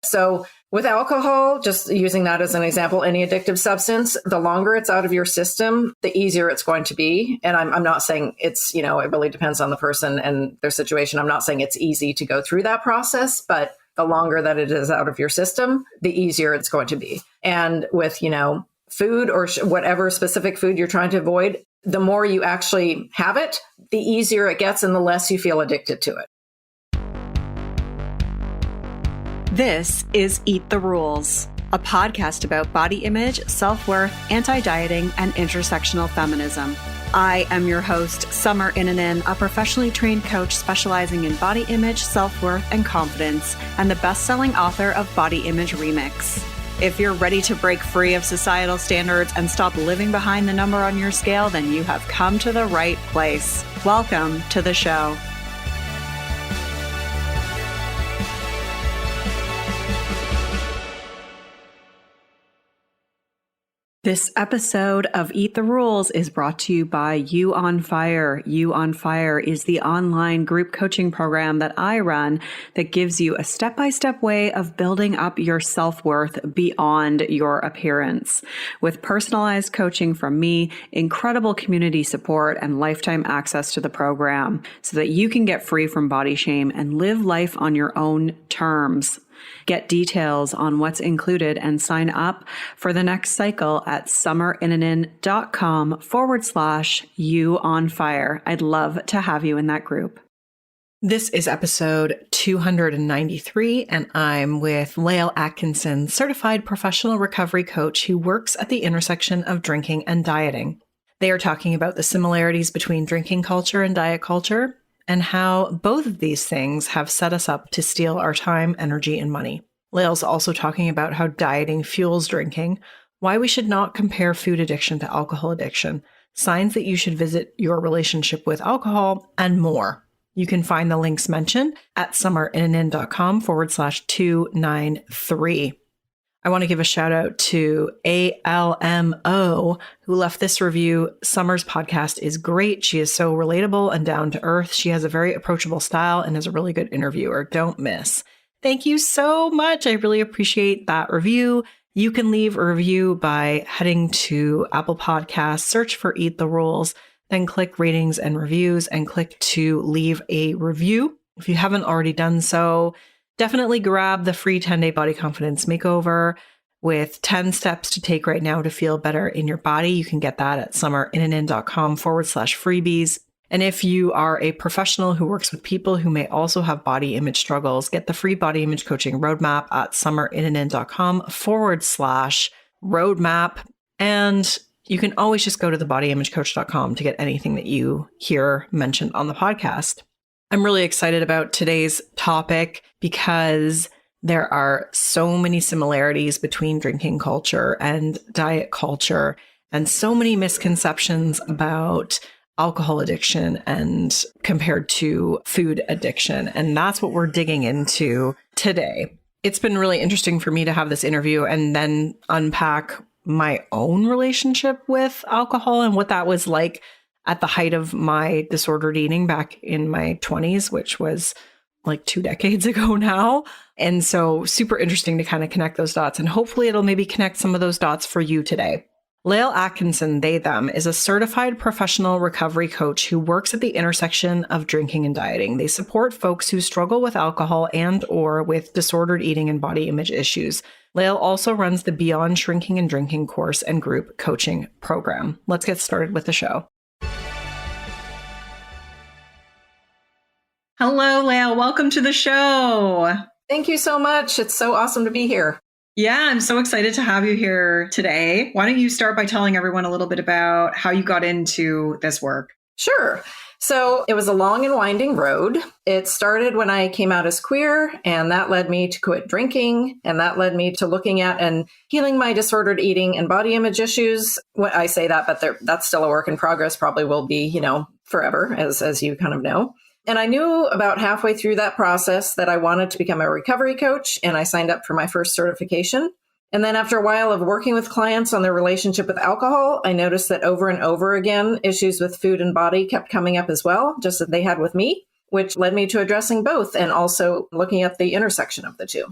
So with alcohol, just using that as an example, any addictive substance, the longer it's out of your system, the easier it's going to be. And I'm not saying it's, it really depends on the person and their situation. I'm not saying it's easy to go through that process, but the longer that it is out of your system, the easier it's going to be. And with, food or whatever specific food you're trying to avoid, the more you actually have it, the easier it gets and the less you feel addicted to it. This is Eat the Rules, a podcast about body image, self-worth, anti-dieting, and intersectional feminism. I am your host, Summer Inanen, a professionally trained coach specializing in body image, self-worth, and confidence, and the best-selling author of Body Image Remix. If you're ready to break free of societal standards and stop living behind the number on your scale, then you have come to the right place. Welcome to the show. This episode of Eat the Rules is brought to you by You on Fire. You on Fire is the online group coaching program that I run that gives you a step-by-step way of building up your self-worth beyond your appearance. With personalized coaching from me, incredible community support, and lifetime access to the program so that you can get free from body shame and live life on your own terms. Get details on what's included and sign up for the next cycle at summerinanen.com/you on fire. I'd love to have you in that group. This is episode 293, and I'm with Lael Atkinson, certified professional recovery coach who works at the intersection of drinking and dieting. They are talking about the similarities between drinking culture and diet culture, and how both of these things have set us up to steal our time, energy, and money. Lael's also talking about how dieting fuels drinking, why we should not compare food addiction to alcohol addiction, signs that you should visit your relationship with alcohol, and more. You can find the links mentioned at summerinanen.com/293. I want to give a shout out to ALMO, who left this review. Summer's podcast is great. She is so relatable and down to earth. She has a very approachable style and is a really good interviewer. Don't miss. Thank you so much. I really appreciate that review. You can leave a review by heading to Apple Podcasts, search for Eat the Rules, then click ratings and reviews and click to leave a review. If you haven't already done so, definitely grab the free 10-day body confidence makeover with 10 steps to take right now to feel better in your body. You can get that at summerinanen.com/freebies. And if you are a professional who works with people who may also have body image struggles, get the free body image coaching roadmap at summerinanen.com/roadmap. And you can always just go to thebodyimagecoach.com to get anything that you hear mentioned on the podcast. I'm really excited about today's topic because there are so many similarities between drinking culture and diet culture, and so many misconceptions about alcohol addiction and compared to food addiction. And that's what we're digging into today. It's been really interesting for me to have this interview and then unpack my own relationship with alcohol and what that was like at the height of my disordered eating back in my 20s, which was like 2 decades ago now. And so super interesting to kind of connect those dots. And hopefully it'll maybe connect some of those dots for you today. Lael Atkinson, they, them, is a certified professional recovery coach who works at the intersection of drinking and dieting. They support folks who struggle with alcohol and or with disordered eating and body image issues. Lael also runs the Beyond Shrinking and Drinking course and group coaching program. Let's get started with the show. Hello, Lael. Welcome to the show. Thank you so much. It's so awesome to be here. Yeah, I'm so excited to have you here today. Why don't you start by telling everyone a little bit about how you got into this work? Sure. So it was a long and winding road. It started when I came out as queer, and that led me to quit drinking. And that led me to looking at and healing my disordered eating and body image issues. When I say that, but that's still a work in progress, probably will be, forever, as you kind of know. And I knew about halfway through that process that I wanted to become a recovery coach, and I signed up for my first certification. And then after a while of working with clients on their relationship with alcohol, I noticed that over and over again, issues with food and body kept coming up as well, just as they had with me, which led me to addressing both and also looking at the intersection of the two.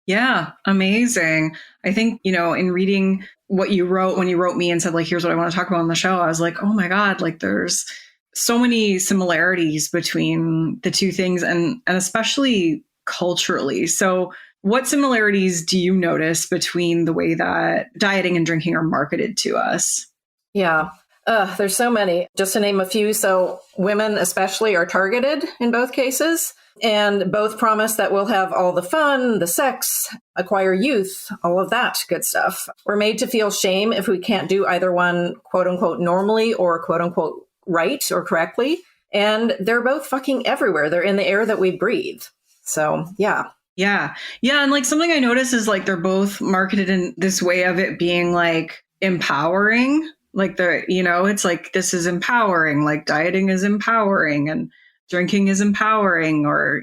Yeah, amazing. I think, in reading what you wrote when you wrote me and said, like, here's what I want to talk about on the show, I was like, oh my God, like there's so many similarities between the two things and especially culturally. So what similarities do you notice between the way that dieting and drinking are marketed to us? Yeah. There's so many. Just to name a few. So women especially are targeted in both cases, and both promise that we'll have all the fun, the sex, acquire youth, all of that good stuff. We're made to feel shame if we can't do either one, quote unquote, normally or quote unquote, right or correctly. And they're both fucking everywhere. They're in the air that we breathe. So, yeah. Yeah. Yeah. And like something I notice is like they're both marketed in this way of it being like empowering. Like it's like this is empowering, like dieting is empowering and drinking is empowering, or,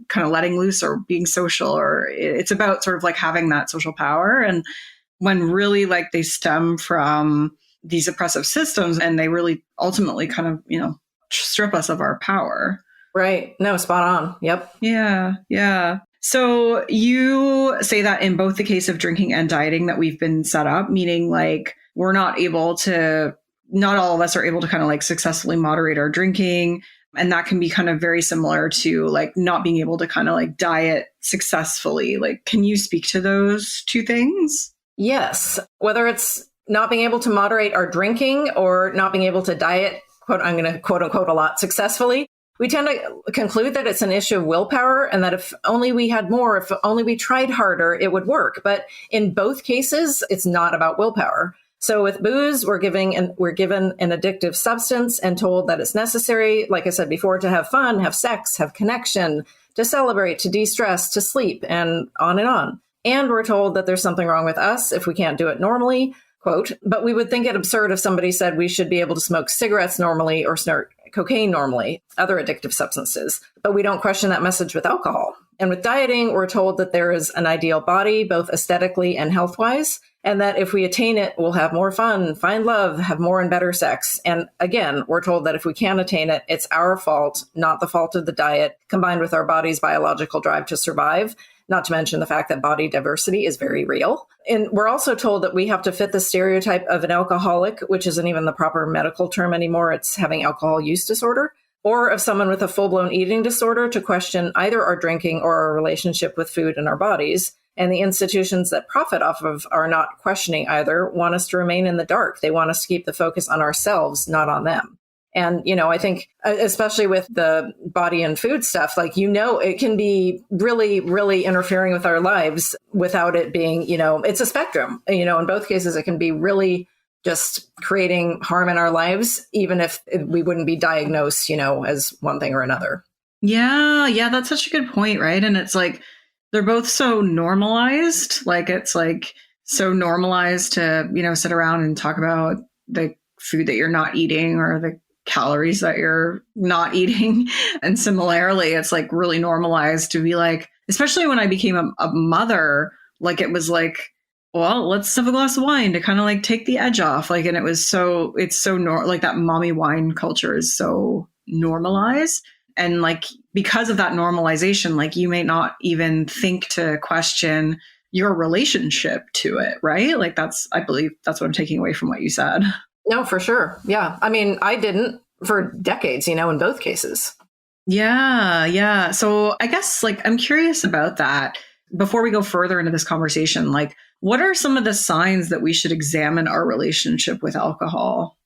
kind of letting loose or being social, or it's about sort of like having that social power. And when really like they stem from these oppressive systems and they really ultimately kind of, strip us of our power. Right. No, spot on. Yep. Yeah. Yeah. So you say that in both the case of drinking and dieting that we've been set up, meaning like not all of us are able to kind of like successfully moderate our drinking. And that can be kind of very similar to like not being able to kind of like diet successfully. Like, can you speak to those two things? Yes. Whether it's not being able to moderate our drinking or not being able to diet, I'm going to quote unquote a lot successfully. We tend to conclude that it's an issue of willpower and that if only we had more, if only we tried harder, it would work. But in both cases, it's not about willpower. So with booze, we're given an addictive substance and told that it's necessary, like I said before, to have fun, have sex, have connection, to celebrate, to de-stress, to sleep, and on and on. And we're told that there's something wrong with us if we can't do it normally, quote, but we would think it absurd if somebody said we should be able to smoke cigarettes normally or snort cocaine normally, other addictive substances. But we don't question that message with alcohol. And with dieting, we're told that there is an ideal body, both aesthetically and health-wise, and that if we attain it, we'll have more fun, find love, have more and better sex. And again, we're told that if we can't attain it, it's our fault, not the fault of the diet, combined with our body's biological drive to survive, not to mention the fact that body diversity is very real. And we're also told that we have to fit the stereotype of an alcoholic, which isn't even the proper medical term anymore. It's having alcohol use disorder, or of someone with a full-blown eating disorder, to question either our drinking or our relationship with food and our bodies. And the institutions that profit off of are not questioning either, want us to remain in the dark. They want us to keep the focus on ourselves, not on them. And, I think, especially with the body and food stuff, like, it can be really, really interfering with our lives without it being, it's a spectrum. In both cases, it can be really just creating harm in our lives, even if we wouldn't be diagnosed, as one thing or another. Yeah. Yeah. That's such a good point. Right. And it's like, they're both so normalized. Like, it's like so normalized to, sit around and talk about the food that you're not eating or the calories that you're not eating. And similarly, it's like really normalized to be like, especially when I became a mother, like it was like, well, let's have a glass of wine to kind of like take the edge off. Like, and it's so like that mommy wine culture is so normalized. And like, because of that normalization, like you may not even think to question your relationship to it, right? Like I believe that's what I'm taking away from what you said. No, for sure. Yeah. I mean, I didn't for decades, in both cases. Yeah. Yeah. So I guess like, I'm curious about that. Before we go further into this conversation, like what are some of the signs that we should examine our relationship with alcohol?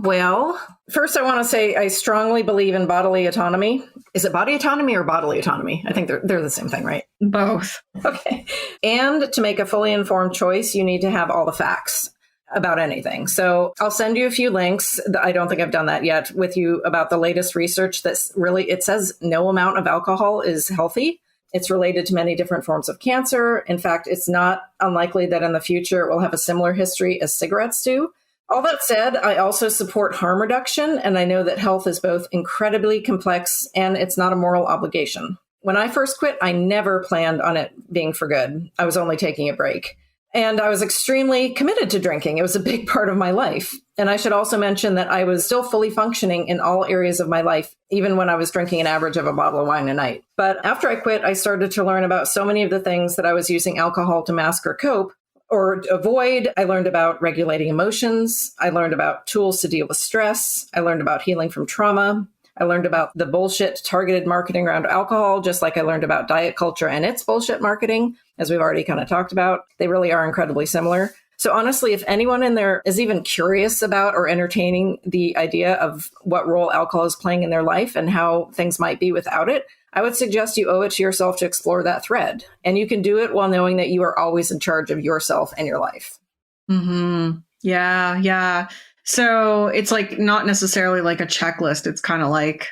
Well, first I want to say I strongly believe in bodily autonomy. Is it body autonomy or bodily autonomy? I think they're the same thing, right? Both. Okay. And to make a fully informed choice, you need to have all the facts about anything. So I'll send you a few links. I don't think I've done that yet with you about the latest research that's really, it says no amount of alcohol is healthy. It's related to many different forms of cancer. In fact, it's not unlikely that in the future it will have a similar history as cigarettes do. All that said, I also support harm reduction, and I know that health is both incredibly complex and it's not a moral obligation. When I first quit, I never planned on it being for good. I was only taking a break. And I was extremely committed to drinking. It was a big part of my life. And I should also mention that I was still fully functioning in all areas of my life, even when I was drinking an average of a bottle of wine a night. But after I quit, I started to learn about so many of the things that I was using alcohol to mask or cope or avoid. I learned about regulating emotions. I learned about tools to deal with stress. I learned about healing from trauma. I learned about the bullshit targeted marketing around alcohol, just like I learned about diet culture and its bullshit marketing, as we've already kind of talked about. They really are incredibly similar. So honestly, if anyone in there is even curious about or entertaining the idea of what role alcohol is playing in their life and how things might be without it, I would suggest you owe it to yourself to explore that thread. And you can do it while knowing that you are always in charge of yourself and your life. Mm-hmm. Yeah, yeah. So it's like not necessarily like a checklist. It's kind of like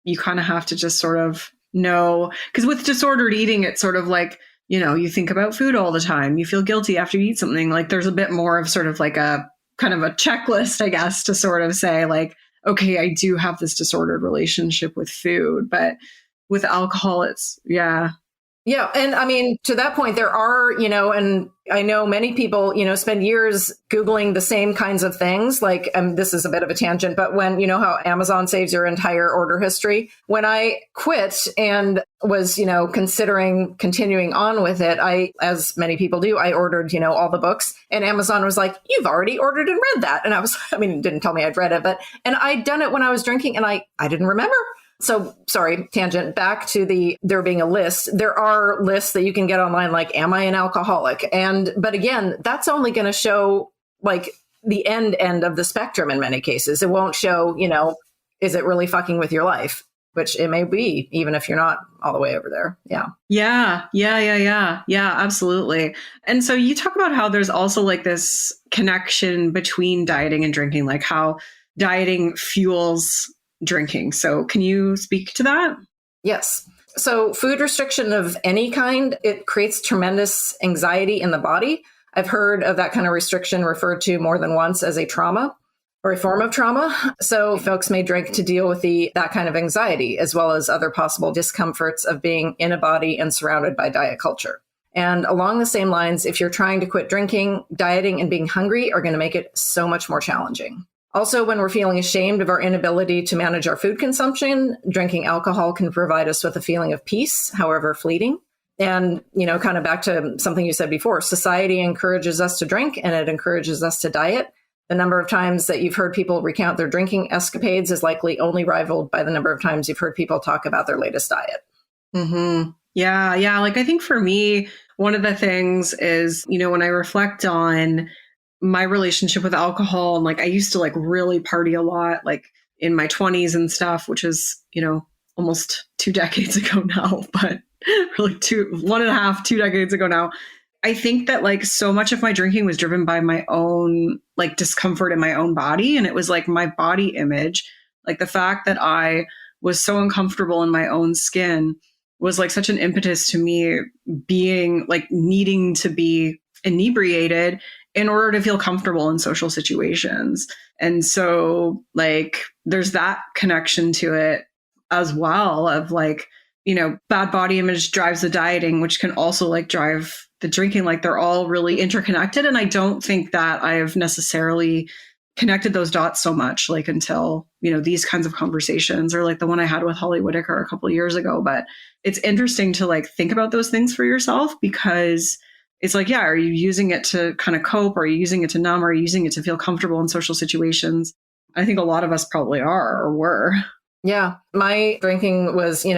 you kind of have to just sort of know, because with disordered eating, it's sort of like, you know, you think about food all the time. You feel guilty after you eat something. Like there's a bit more of sort of like a kind of a checklist, I guess, to sort of say like, okay, I do have this disordered relationship with food. But with alcohol, it's, yeah. Yeah. And I mean, to that point, there are, and I know many people, spend years Googling the same kinds of things. Like, this is a bit of a tangent, but when, how Amazon saves your entire order history, when I quit and was, considering continuing on with it, as many people do, I ordered, all the books, and Amazon was like, you've already ordered and read that. And it didn't tell me I'd read it, and I'd done it when I was drinking and I didn't remember. So sorry, tangent, back to there being a list. There are lists that you can get online, like, am I an alcoholic? But again, that's only going to show like the end of the spectrum in many cases. It won't show, is it really fucking with your life? Which it may be, even if you're not all the way over there. Yeah. Yeah, absolutely. And so you talk about how there's also like this connection between dieting and drinking, like how dieting fuels drinking. So can you speak to that? Yes. So food restriction of any kind, it creates tremendous anxiety in the body. I've heard of that kind of restriction referred to more than once as a trauma or a form of trauma. So folks may drink to deal with that kind of anxiety, as well as other possible discomforts of being in a body and surrounded by diet culture. And along the same lines, if you're trying to quit drinking, dieting and being hungry are going to make it so much more challenging. Also, when we're feeling ashamed of our inability to manage our food consumption, drinking alcohol can provide us with a feeling of peace, however fleeting. And, kind of back to something you said before, society encourages us to drink and it encourages us to diet. The number of times that you've heard people recount their drinking escapades is likely only rivaled by the number of times you've heard people talk about their latest diet. Mm-hmm. Yeah. Like, I think for me, one of the things is, when I reflect on my relationship with alcohol, and like I used to like really party a lot, like in my 20s and stuff, which is, almost 2 decades ago now, but really 2 decades ago now. I think that like so much of my drinking was driven by my own like discomfort in my own body. And it was like my body image, like the fact that I was so uncomfortable in my own skin was like such an impetus to me being like needing to be inebriated in order to feel comfortable in social situations. And so like, there's that connection to it as well of like, bad body image drives the dieting, which can also like drive the drinking. Like they're all really interconnected. And I don't think that I've necessarily connected those dots so much like until, these kinds of conversations or like the one I had with Holly Whitaker a couple of years ago. But it's interesting to like think about those things for yourself, because it's like, yeah, are you using it to kind of cope? Are you using it to numb? Are you using it to feel comfortable in social situations? I think a lot of us probably are or were. Yeah. My drinking was, a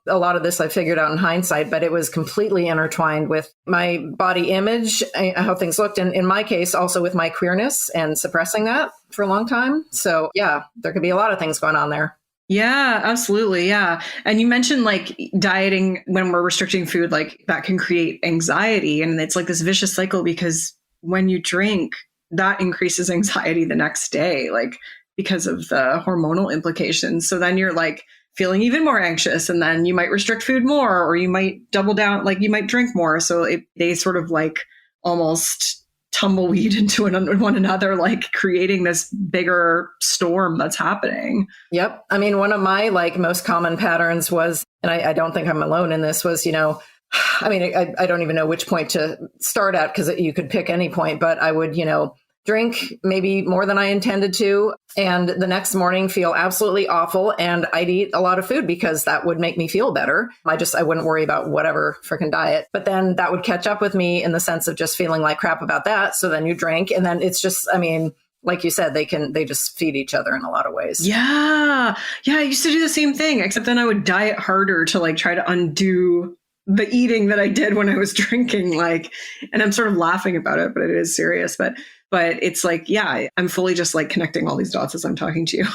lot of this I figured out in hindsight, but it was completely intertwined with my body image, how things looked. And in my case, also with my queerness and suppressing that for a long time. So yeah, there could be a lot of things going on there. Yeah, absolutely. Yeah. And you mentioned like dieting when we're restricting food, like that can create anxiety. And it's like this vicious cycle because when you drink, that increases anxiety the next day, like because of the hormonal implications. So then you're like feeling even more anxious, and then you might restrict food more, or you might double down, like you might drink more. So they sort of like almost tumbleweed into one another, like creating this bigger storm that's happening. Yep. I mean, one of my like most common patterns was, and I don't think I'm alone in this, was, I mean, I don't even know which point to start at because you could pick any point, but I would, drink maybe more than I intended to. And the next morning feel absolutely awful. And I'd eat a lot of food because that would make me feel better. I wouldn't worry about whatever freaking diet. But then that would catch up with me in the sense of just feeling like crap about that. So then you drink. And then it's just, I mean, like you said, they just feed each other in a lot of ways. Yeah. Yeah. I used to do the same thing, except then I would diet harder to like try to undo the eating that I did when I was drinking. And I'm sort of laughing about it, but it is serious. But it's like, yeah, I'm fully just like connecting all these dots as I'm talking to you.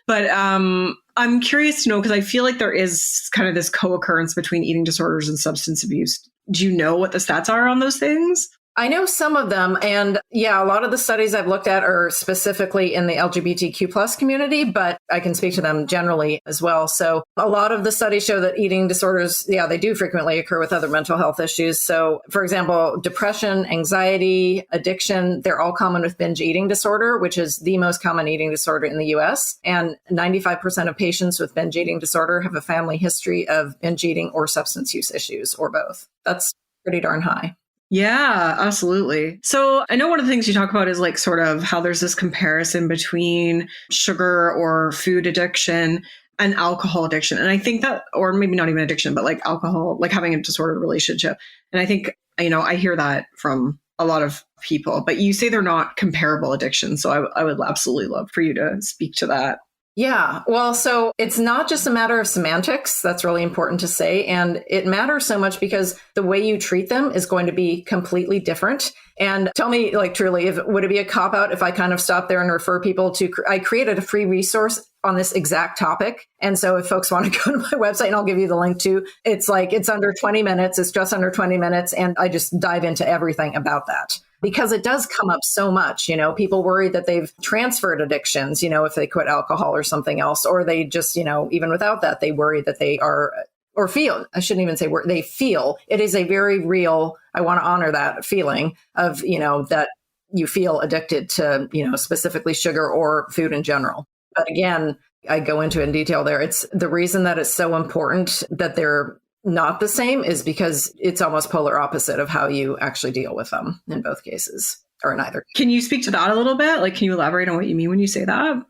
But I'm curious to know, because I feel like there is kind of this co-occurrence between eating disorders and substance abuse. Do you know what the stats are on those things? I know some of them. And yeah, a lot of the studies I've looked at are specifically in the LGBTQ plus community, but I can speak to them generally as well. So a lot of the studies show that eating disorders, yeah, they do frequently occur with other mental health issues. So for example, depression, anxiety, addiction, they're all common with binge eating disorder, which is the most common eating disorder in the US. And 95% of patients with binge eating disorder have a family history of binge eating or substance use issues or both. That's pretty darn high. Yeah, absolutely. So I know one of the things you talk about is like sort of how there's this comparison between sugar or food addiction and alcohol addiction. And I think that, or maybe not even addiction, but like alcohol, like having a disordered relationship. And I think, I hear that from a lot of people, but you say they're not comparable addictions. So I would absolutely love for you to speak to that. Yeah, well, so it's not just a matter of semantics. That's really important to say. And it matters so much because the way you treat them is going to be completely different. And tell me, like, truly, would it be a cop out if I kind of stop there and refer people to, I created a free resource on this exact topic. And so if folks want to go to my website, and I'll give you the link too, it's under 20 minutes. It's just under 20 minutes. And I just dive into everything about that. Because it does come up so much, people worry that they've transferred addictions, if they quit alcohol or something else, or they just, even without that, they worry that they are, or feel, I shouldn't even say they feel. It is a very real, I want to honor that feeling of, that you feel addicted to, specifically sugar or food in general. But again, I go into it in detail there. It's the reason that it's so important that they're not the same is because it's almost polar opposite of how you actually deal with them in both cases or in either. Can you speak to that a little bit? Like, can you elaborate on what you mean when you say that?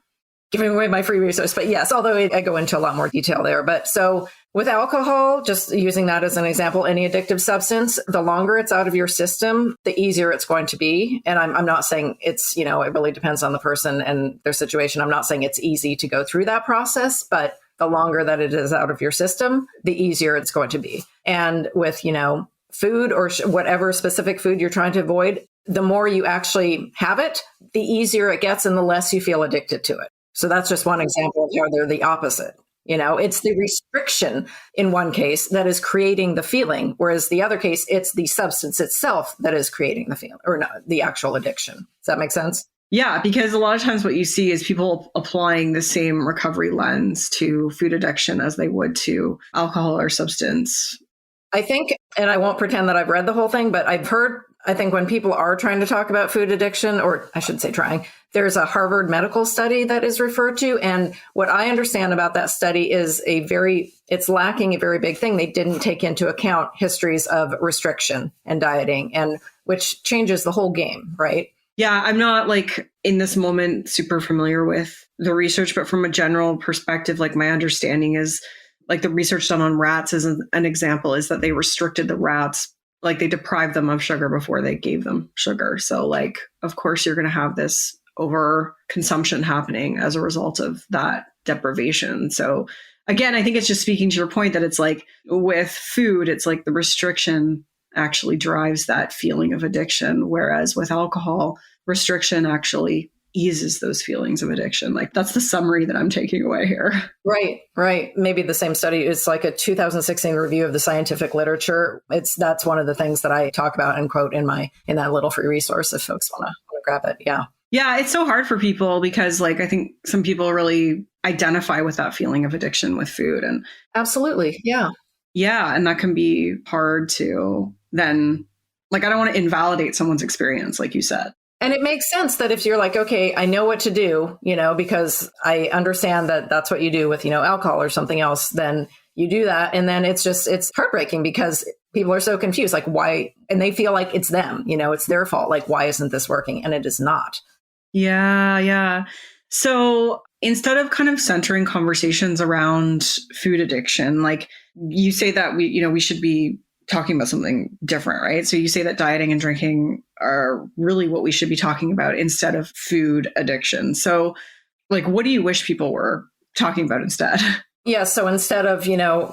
Giving away my free resource, but yes, although I go into a lot more detail there. But so with alcohol, just using that as an example, any addictive substance, the longer it's out of your system, the easier it's going to be. And I'm not saying it's, it really depends on the person and their situation. I'm not saying it's easy to go through that process, but the longer that it is out of your system, the easier it's going to be. And with, food or whatever specific food you're trying to avoid, the more you actually have it, the easier it gets and the less you feel addicted to it. So that's just one example of how they're the opposite. It's the restriction in one case that is creating the feeling, whereas the other case, it's the substance itself that is creating the feeling or not the actual addiction. Does that make sense? Yeah, because a lot of times what you see is people applying the same recovery lens to food addiction as they would to alcohol or substance. I think, and I won't pretend that I've read the whole thing, but I've heard, I think when people are trying to talk about food addiction, or I should say trying, there's a Harvard medical study that is referred to. And what I understand about that study is it's lacking a very big thing. They didn't take into account histories of restriction and dieting, and which changes the whole game, right? Yeah, I'm not like in this moment super familiar with the research, but from a general perspective, like my understanding is like the research done on rats as an example is that they restricted the rats, like they deprived them of sugar before they gave them sugar. So like, of course, you're going to have this over consumption happening as a result of that deprivation. So again, I think it's just speaking to your point that it's like with food, it's like the restriction actually drives that feeling of addiction. Whereas with alcohol, restriction actually eases those feelings of addiction. Like that's the summary that I'm taking away here. Right. Maybe the same study. It's like a 2016 review of the scientific literature. That's one of the things that I talk about and quote in that little free resource if folks want to grab it. Yeah. Yeah. It's so hard for people because like, I think some people really identify with that feeling of addiction with food and absolutely. Yeah. Yeah. And that can be hard to then, like, I don't want to invalidate someone's experience, like you said. And it makes sense that if you're like, okay, I know what to do, because I understand that that's what you do with, alcohol or something else, then you do that. And then it's heartbreaking because people are so confused, like why, and they feel like it's them, it's their fault. Like, why isn't this working? And it is not. Yeah. Yeah. So instead of kind of centering conversations around food addiction, like you say that we should be talking about something different, right? So you say that dieting and drinking are really what we should be talking about instead of food addiction. So like, what do you wish people were talking about instead? Yeah. So instead of,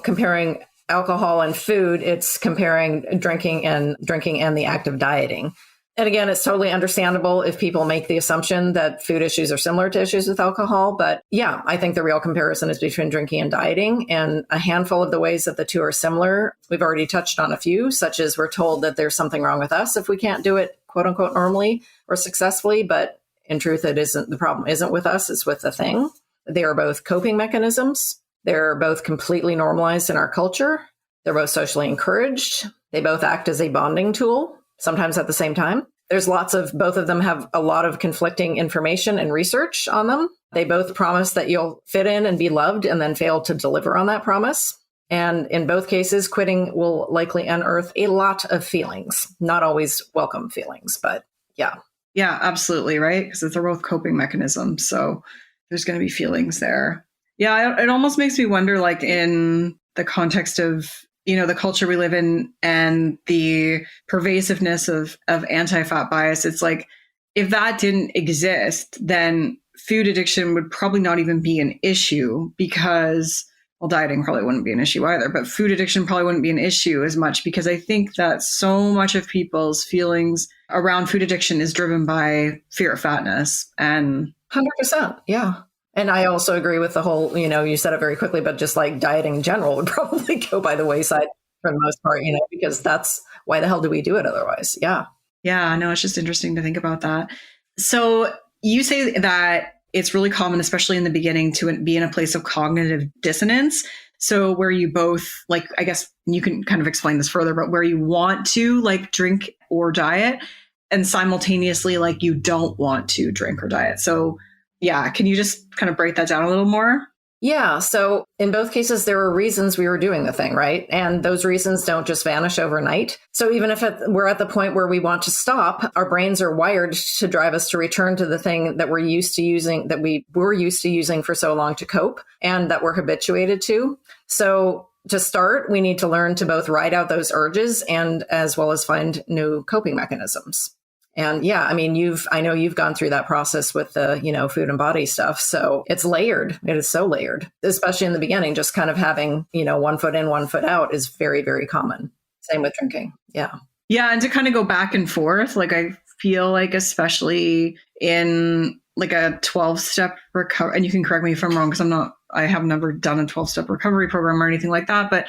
comparing alcohol and food, it's comparing drinking and the act of dieting. And again, it's totally understandable if people make the assumption that food issues are similar to issues with alcohol. But yeah, I think the real comparison is between drinking and dieting, and a handful of the ways that the two are similar. We've already touched on a few, such as we're told that there's something wrong with us if we can't do it, quote unquote, normally or successfully. But in truth, it isn't. The problem isn't with us, it's with the thing. They are both coping mechanisms. They're both completely normalized in our culture. They're both socially encouraged. They both act as a bonding tool, sometimes at the same time. Both of them have a lot of conflicting information and research on them. They both promise that you'll fit in and be loved and then fail to deliver on that promise. And in both cases, quitting will likely unearth a lot of feelings, not always welcome feelings, but yeah. Yeah, absolutely. Right. Because they're both coping mechanisms. So there's going to be feelings there. Yeah. It almost makes me wonder, like in the context of the culture we live in and the pervasiveness of anti-fat bias, it's like, if that didn't exist, then food addiction would probably not even be an issue because, well, dieting probably wouldn't be an issue either, but food addiction probably wouldn't be an issue as much because I think that so much of people's feelings around food addiction is driven by fear of fatness. And 100%. Yeah. And I also agree with the whole, you said it very quickly, but just like dieting in general would probably go by the wayside for the most part, because that's why the hell do we do it otherwise? Yeah. Yeah, no, it's just interesting to think about that. So you say that it's really common, especially in the beginning, to be in a place of cognitive dissonance. So where you both, like, I guess you can kind of explain this further, but where you want to like drink or diet and simultaneously like you don't want to drink or diet. So yeah, can you just kind of break that down a little more? Yeah. So in both cases, there were reasons we were doing the thing, right? And those reasons don't just vanish overnight. So even if we're at the point where we want to stop, our brains are wired to drive us to return to the thing that we were used to using for so long to cope and that we're habituated to. So to start, we need to learn to both ride out those urges and as well as find new coping mechanisms. And yeah, I mean, I know you've gone through that process with the, food and body stuff. So it's layered. It is so layered, especially in the beginning, just kind of having, one foot in, one foot out is very, very common. Same with drinking. Yeah. Yeah. And to kind of go back and forth, like I feel like, especially in like a 12-step recovery, and you can correct me if I'm wrong, because I have never done a 12-step recovery program or anything like that, but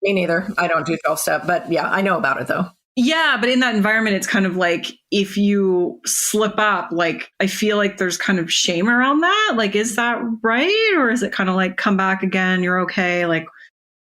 me neither. I don't do 12-step, but yeah, I know about it though. Yeah, but in that environment, it's kind of like if you slip up, like I feel like there's kind of shame around that. Like, is that right? Or is it kind of like come back again? You're okay. Like,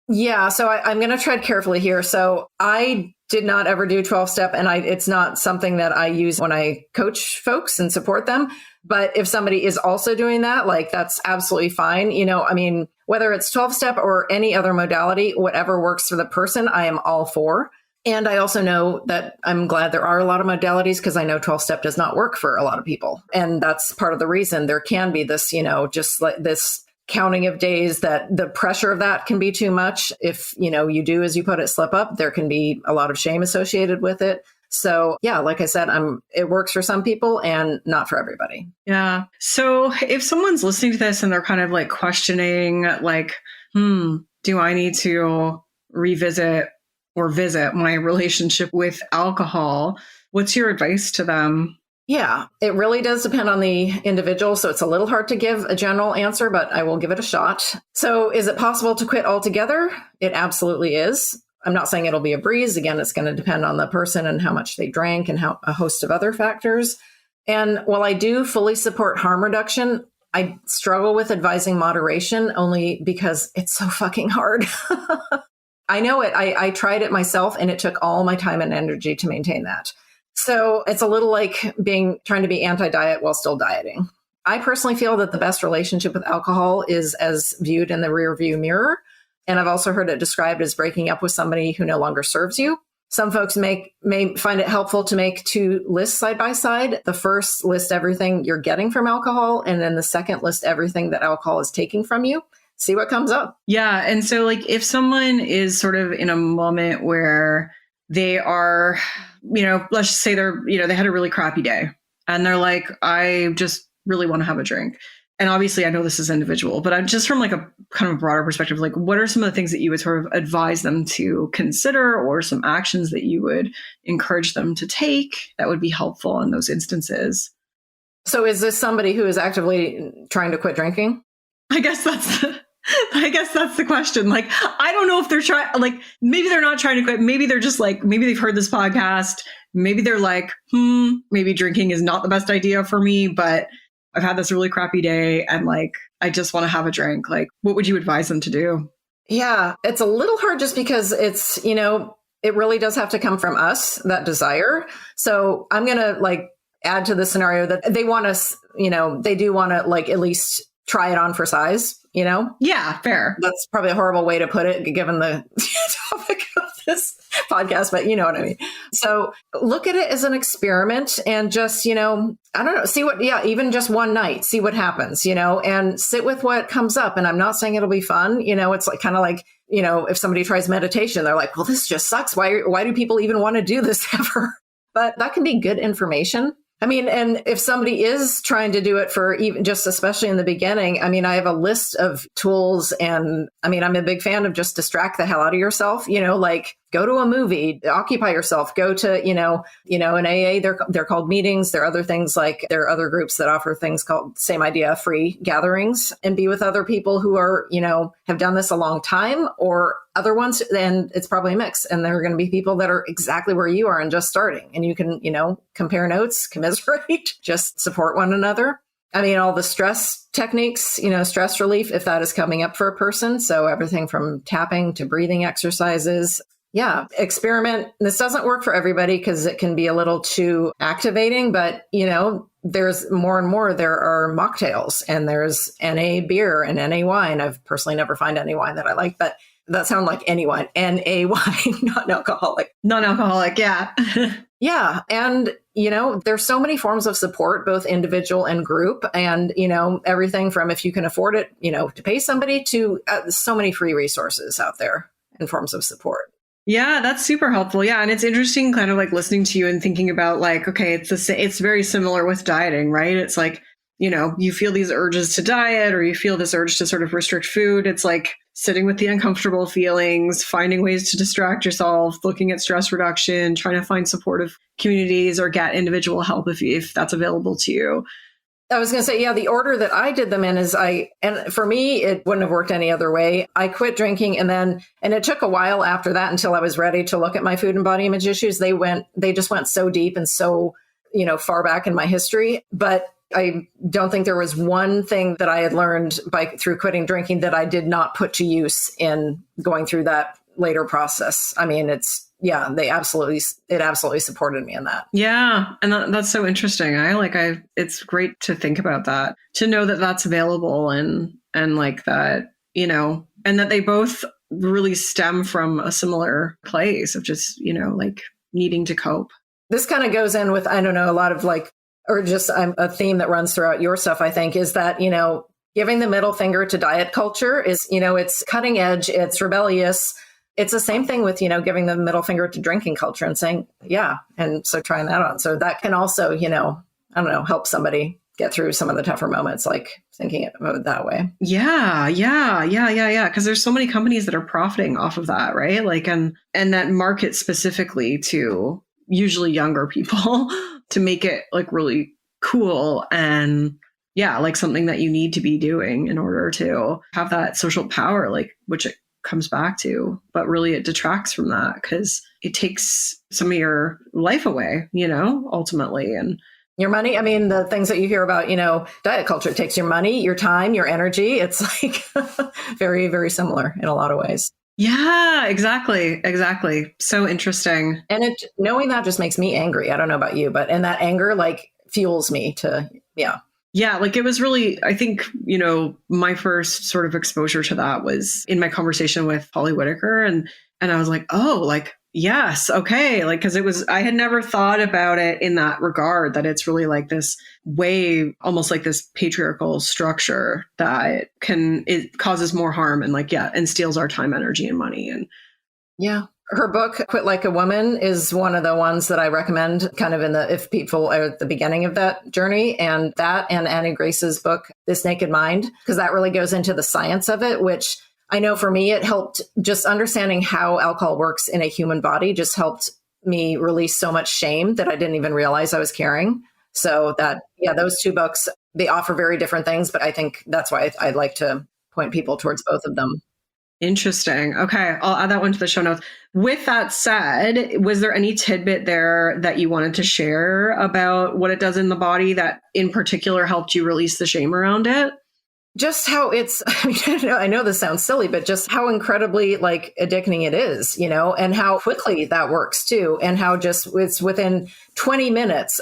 yeah. So I'm going to tread carefully here. So I did not ever do 12-step, and it's not something that I use when I coach folks and support them. But if somebody is also doing that, like that's absolutely fine. I mean, whether it's 12-step or any other modality, whatever works for the person, I am all for. And I also know that I'm glad there are a lot of modalities because I know 12-step does not work for a lot of people. And that's part of the reason there can be this, just like this counting of days that the pressure of that can be too much. If, you do, as you put it, slip up, there can be a lot of shame associated with it. So yeah, like I said, it works for some people and not for everybody. Yeah. So if someone's listening to this and they're kind of like questioning, like, do I need to revisit or visit my relationship with alcohol, what's your advice to them? Yeah, it really does depend on the individual. So it's a little hard to give a general answer, but I will give it a shot. So is it possible to quit altogether? It absolutely is. I'm not saying it'll be a breeze. Again, it's going to depend on the person and how much they drank and a host of other factors. And while I do fully support harm reduction, I struggle with advising moderation only because it's so fucking hard. I know it. I tried it myself and it took all my time and energy to maintain that. So it's a little like trying to be anti-diet while still dieting. I personally feel that the best relationship with alcohol is as viewed in the rear view mirror. And I've also heard it described as breaking up with somebody who no longer serves you. Some folks may find it helpful to make two lists side by side. The first list everything you're getting from alcohol, and then the second list everything that alcohol is taking from you. See what comes up. Yeah. And so like if someone is sort of in a moment where they are, let's just say they had a really crappy day and they're like, I just really want to have a drink. And obviously I know this is individual, but I'm just from like a kind of broader perspective, like what are some of the things that you would sort of advise them to consider, or some actions that you would encourage them to take that would be helpful in those instances? So is this somebody who is actively trying to quit drinking? I guess that's the question. Like, I don't know if they're trying, like, maybe they're not trying to quit. Maybe they're just like, maybe they've heard this podcast. Maybe they're like, maybe drinking is not the best idea for me, but I've had this really crappy day and like, I just want to have a drink. Like, what would you advise them to do? Yeah, it's a little hard just because it's, it really does have to come from us, that desire. So I'm going to like add to the scenario that they want us, they do want to like at least try it on for size, Yeah, fair. That's probably a horrible way to put it given the topic of this podcast, but you know what I mean. So look at it as an experiment and just, I don't know, see what, even just one night, see what happens, and sit with what comes up. And I'm not saying it'll be fun. It's like kind of like, if somebody tries meditation, they're like, well, this just sucks. Why do people even want to do this ever? But that can be good information. I mean, and if somebody is trying to do it for even just especially in the beginning, I mean, I have a list of tools and I mean, I'm a big fan of just distract the hell out of yourself, like go to a movie, occupy yourself, go to, in AA, they're called meetings. There are other things like there are other groups that offer things called same idea, free gatherings, and be with other people who are, have done this a long time, or other ones. And it's probably a mix. And there are going to be people that are exactly where you are and just starting, and you can, compare notes, commiserate, just support one another. I mean, all the stress techniques, stress relief, if that is coming up for a person. So everything from tapping to breathing exercises. Yeah, experiment. This doesn't work for everybody because it can be a little too activating, but there's more and more. There are mocktails and there's NA beer and NA wine. I've personally never found NA wine that I like, but that sounds like any wine, NA wine, not alcoholic. Non-alcoholic, yeah. Yeah. And, there's so many forms of support, both individual and group. And, everything from if you can afford it, to pay somebody to so many free resources out there in forms of support. Yeah, that's super helpful. Yeah. And it's interesting kind of like listening to you and thinking about like, okay, it's very similar with dieting, right? It's like, you feel these urges to diet or you feel this urge to sort of restrict food. It's like sitting with the uncomfortable feelings, finding ways to distract yourself, looking at stress reduction, trying to find supportive communities or get individual help if that's available to you. I was going to say, the order that I did them in is and for me, it wouldn't have worked any other way. I quit drinking and it took a while after that until I was ready to look at my food and body image issues. They just went so deep and so, far back in my history. But I don't think there was one thing that I had learned through quitting drinking that I did not put to use in going through that later process. I mean, it absolutely supported me in that. Yeah. And that's so interesting. It's great to think about that, to know that that's available and like that, and that they both really stem from a similar place of just, like needing to cope. This kind of goes in with, I don't know, a lot of or just a theme that runs throughout your stuff, I think, is that, giving the middle finger to diet culture is, it's cutting edge, it's rebellious. It's the same thing with, giving the middle finger to drinking culture and saying, yeah. And so trying that on. So that can also, help somebody get through some of the tougher moments, like thinking about it that way. Yeah. Because there's so many companies that are profiting off of that, right? Like, and that market specifically to usually younger people to make it like really cool and like something that you need to be doing in order to have that social power, like which it comes back to, but really it detracts from that because it takes some of your life away, ultimately. And your money. I mean, the things that you hear about, diet culture, it takes your money, your time, your energy. It's like very, very similar in a lot of ways. Yeah, exactly. So interesting. And knowing that just makes me angry. I don't know about you, and that anger fuels me to, Yeah, like it was really, I think, my first sort of exposure to that was in my conversation with Holly Whitaker. And I was like, oh, like, yes, okay. Like, because I had never thought about it in that regard, that it's really like this way, almost like this patriarchal structure that it causes more harm and like, yeah, and steals our time, energy, and money. And yeah. Her book, Quit Like a Woman, is one of the ones that I recommend kind of if people are at the beginning of that journey. And that and Annie Grace's book, This Naked Mind, because that really goes into the science of it, which I know for me, it helped just understanding how alcohol works in a human body just helped me release so much shame that I didn't even realize I was carrying. So those two books, they offer very different things, but I think that's why I'd like to point people towards both of them. Interesting. Okay. I'll add that one to the show notes. With that said, was there any tidbit there that you wanted to share about what it does in the body that in particular helped you release the shame around it? Just how I know this sounds silly, but just how incredibly like addicting it is, and how quickly that works too. And how just it's within 20 minutes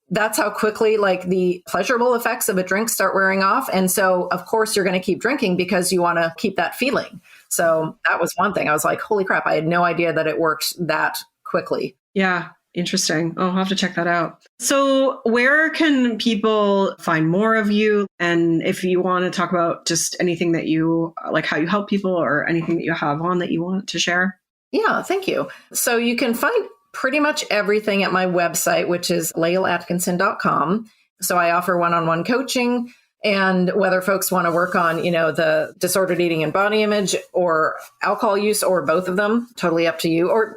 that's how quickly like the pleasurable effects of a drink start wearing off. And so of course you're going to keep drinking because you want to keep that feeling. So that was one thing. I was like, holy crap, I had no idea that it worked that quickly. Yeah. Interesting. I'll have to check that out. So where can people find more of you? And if you want to talk about just anything that you like, how you help people or anything that you have on that you want to share? Yeah, thank you. So you can find pretty much everything at my website, which is laelatkinson.com. So I offer one-on-one coaching, and whether folks want to work on, the disordered eating and body image or alcohol use or both of them, totally up to you. Or,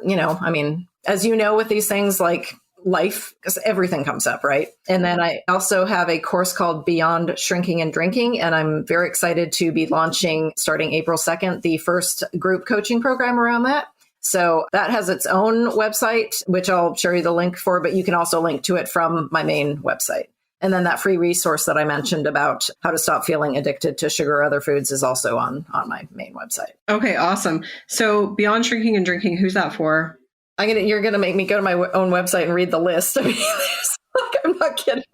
as you know, with these things like life, because everything comes up, right? And then I also have a course called Beyond Shrinking and Drinking, and I'm very excited to be launching starting April 2nd, the first group coaching program around that. So that has its own website, which I'll share you the link for, but you can also link to it from my main website. And then that free resource that I mentioned about how to stop feeling addicted to sugar or other foods is also on my main website. Okay, awesome. So Beyond Shrinking and Drinking, who's that for? You're going to make me go to my own website and read the list. I mean, I'm not kidding.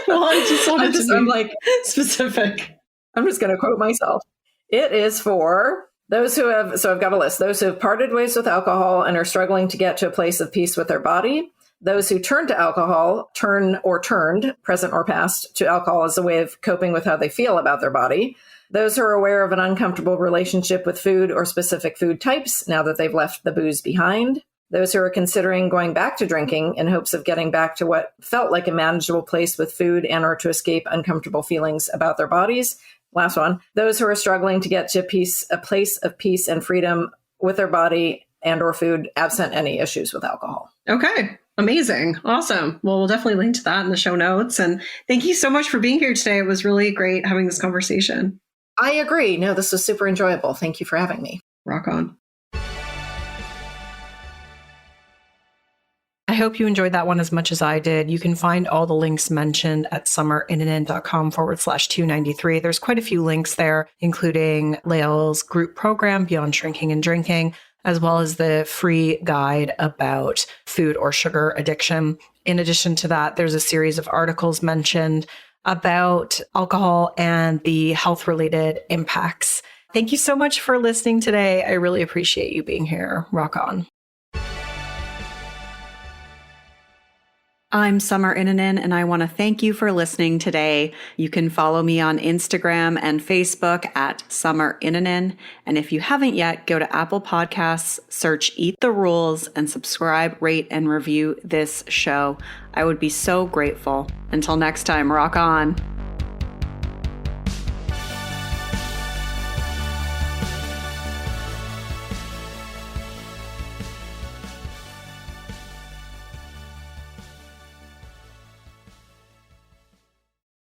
Well, I just wanted to be I'm like specific. I'm just going to quote myself. It is for those who have, so I've got a list, those who have parted ways with alcohol and are struggling to get to a place of peace with their body, those who turn to alcohol, turned, present or past, to alcohol as a way of coping with how they feel about their body, those who are aware of an uncomfortable relationship with food or specific food types now that they've left the booze behind, those who are considering going back to drinking in hopes of getting back to what felt like a manageable place with food and or to escape uncomfortable feelings about their bodies. Last one, those who are struggling to get to a place of peace and freedom with their body and or food, absent any issues with alcohol. Okay. Amazing. Awesome. Well, we'll definitely link to that in the show notes. And thank you so much for being here today. It was really great having this conversation. I agree. No, this was super enjoyable. Thank you for having me. Rock on. I hope you enjoyed that one as much as I did. You can find all the links mentioned at summerinnanen.com/293. There's quite a few links there, including Lael's group program, Beyond Shrinking and Drinking, as well as the free guide about food or sugar addiction. In addition to that, there's a series of articles mentioned about alcohol and the health-related impacts. Thank you so much for listening today. I really appreciate you being here. Rock on. I'm Summer Innanen, and I want to thank you for listening today. You can follow me on Instagram and Facebook at Summer Innanen. And if you haven't yet, go to Apple Podcasts, search Eat the Rules, and subscribe, rate, and review this show. I would be so grateful. Until next time, rock on.